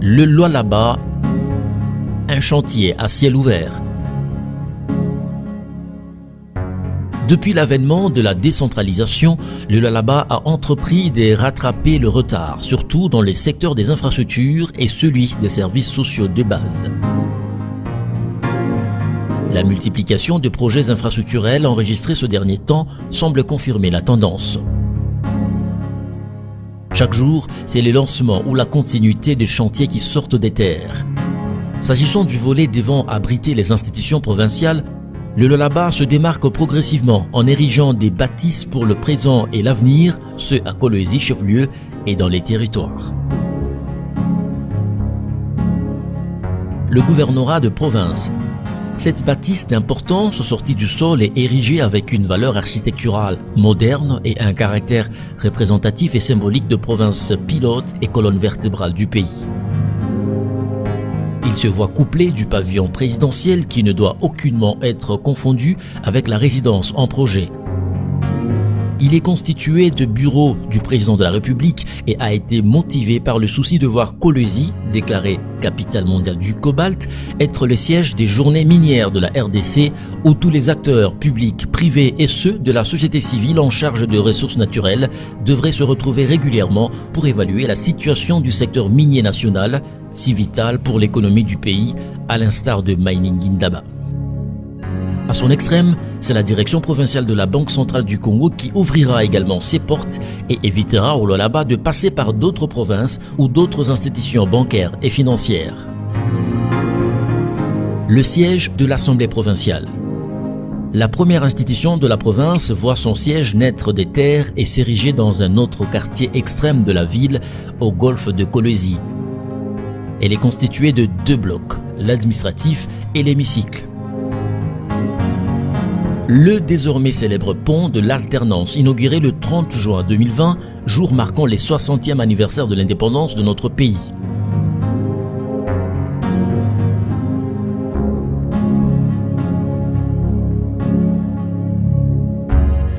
Le Lualaba, un chantier à ciel ouvert. Depuis l'avènement de la décentralisation, le Lualaba a entrepris de rattraper le retard, surtout dans les secteurs des infrastructures et celui des services sociaux de base. La multiplication de projets infrastructurels enregistrés ce dernier temps semble confirmer la tendance. Chaque jour, c'est le lancement ou la continuité des chantiers qui sortent des terres. S'agissant du volet devant abriter les institutions provinciales, le Lualaba se démarque progressivement en érigeant des bâtisses pour le présent et l'avenir, ceux à Kolwezi chef-lieu et dans les territoires. Le gouvernorat de province. Cette bâtisse d'importance sortie du sol est érigée avec une valeur architecturale moderne et un caractère représentatif et symbolique de province pilote et colonne vertébrale du pays. Il se voit couplé du pavillon présidentiel qui ne doit aucunement être confondu avec la résidence en projet. Il est constitué de bureaux du président de la République et a été motivé par le souci de voir Kolwezi, déclarée capitale mondiale du cobalt, être le siège des journées minières de la RDC où tous les acteurs publics, privés et ceux de la société civile en charge de ressources naturelles devraient se retrouver régulièrement pour évaluer la situation du secteur minier national, si vital pour l'économie du pays, à l'instar de Mining Indaba. À son extrême, c'est la direction provinciale de la Banque centrale du Congo qui ouvrira également ses portes et évitera au Lualaba de passer par d'autres provinces ou d'autres institutions bancaires et financières. Le siège de l'Assemblée provinciale. La première institution de la province voit son siège naître des terres et s'ériger dans un autre quartier extrême de la ville, au golfe de Kolwezi. Elle est constituée de 2 blocs, l'administratif et l'hémicycle. Le désormais célèbre pont de l'alternance, inauguré le 30 juin 2020, jour marquant les 60e anniversaire de l'indépendance de notre pays.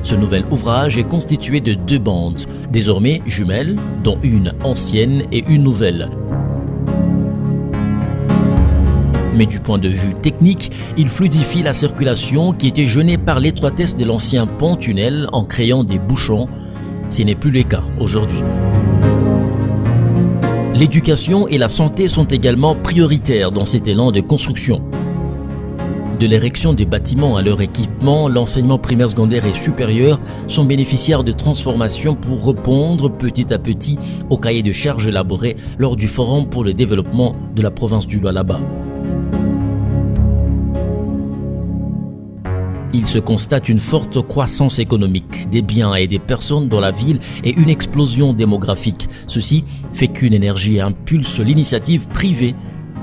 Ce nouvel ouvrage est constitué de 2 bandes, désormais jumelles, dont une ancienne et une nouvelle. Mais du point de vue technique, il fluidifie la circulation qui était gênée par l'étroitesse de l'ancien pont-tunnel en créant des bouchons. Ce n'est plus le cas aujourd'hui. L'éducation et la santé sont également prioritaires dans cet élan de construction. De l'érection des bâtiments à leur équipement, l'enseignement primaire, secondaire et supérieur sont bénéficiaires de transformations pour répondre petit à petit au cahier de charges élaboré lors du Forum pour le développement de la province du Lualaba. Il se constate une forte croissance économique des biens et des personnes dans la ville et une explosion démographique. Ceci fait qu'une énergie impulse l'initiative privée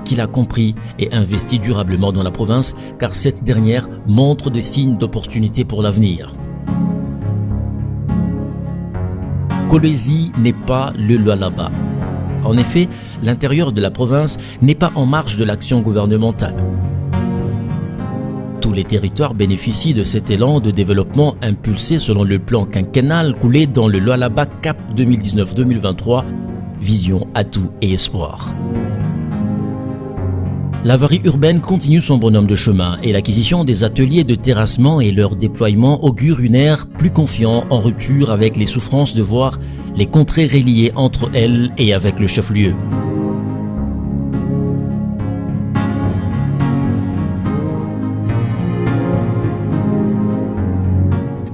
qui l'a compris et investi durablement dans la province car cette dernière montre des signes d'opportunité pour l'avenir. Kolwezi n'est pas le Lualaba. En effet, l'intérieur de la province n'est pas en marge de l'action gouvernementale. Tous les territoires bénéficient de cet élan de développement impulsé selon le plan quinquennal coulé dans le Lualaba Cap 2019-2023, Vision, Atout et Espoir. La voirie urbaine continue son bonhomme de chemin et l'acquisition des ateliers de terrassement et leur déploiement augure une ère plus confiante en rupture avec les souffrances de voir les contrées reliées entre elles et avec le chef-lieu.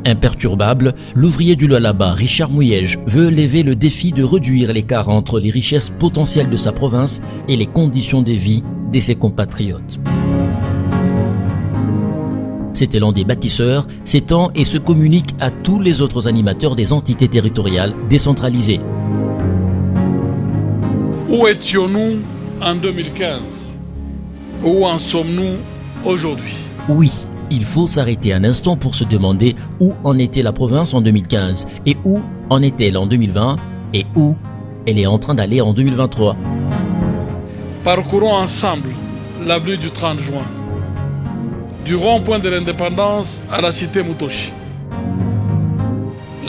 Imperturbable, l'ouvrier du Lualaba, Richard Mouyège, veut lever le défi de réduire l'écart entre les richesses potentielles de sa province et les conditions de vie de ses compatriotes. Cet élan des bâtisseurs s'étend et se communique à tous les autres animateurs des entités territoriales décentralisées. Où étions-nous en 2015? Où en sommes-nous aujourd'hui? Oui. Il faut s'arrêter un instant pour se demander où en était la province en 2015 et où en est-elle en 2020 et où elle est en train d'aller en 2023. Parcourons ensemble l'avenue du 30 juin, du rond-point de l'indépendance à la cité Mutoshi,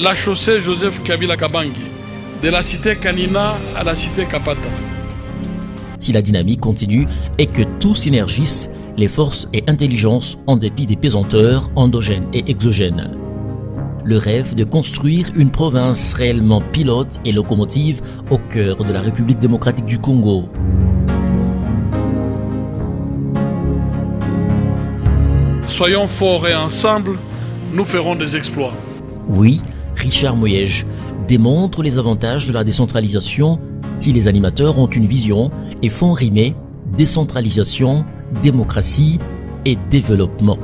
la chaussée Joseph Kabila Kabange, de la cité Kanina à la cité Kapata, si la dynamique continue et que tout synergise les forces et intelligences en dépit des pesanteurs endogènes et exogènes. Le rêve de construire une province réellement pilote et locomotive au cœur de la République démocratique du Congo. Soyons forts et ensemble, nous ferons des exploits. Oui, Richard Moyège démontre les avantages de la décentralisation si les animateurs ont une vision et font rimer décentralisation, démocratie et développement.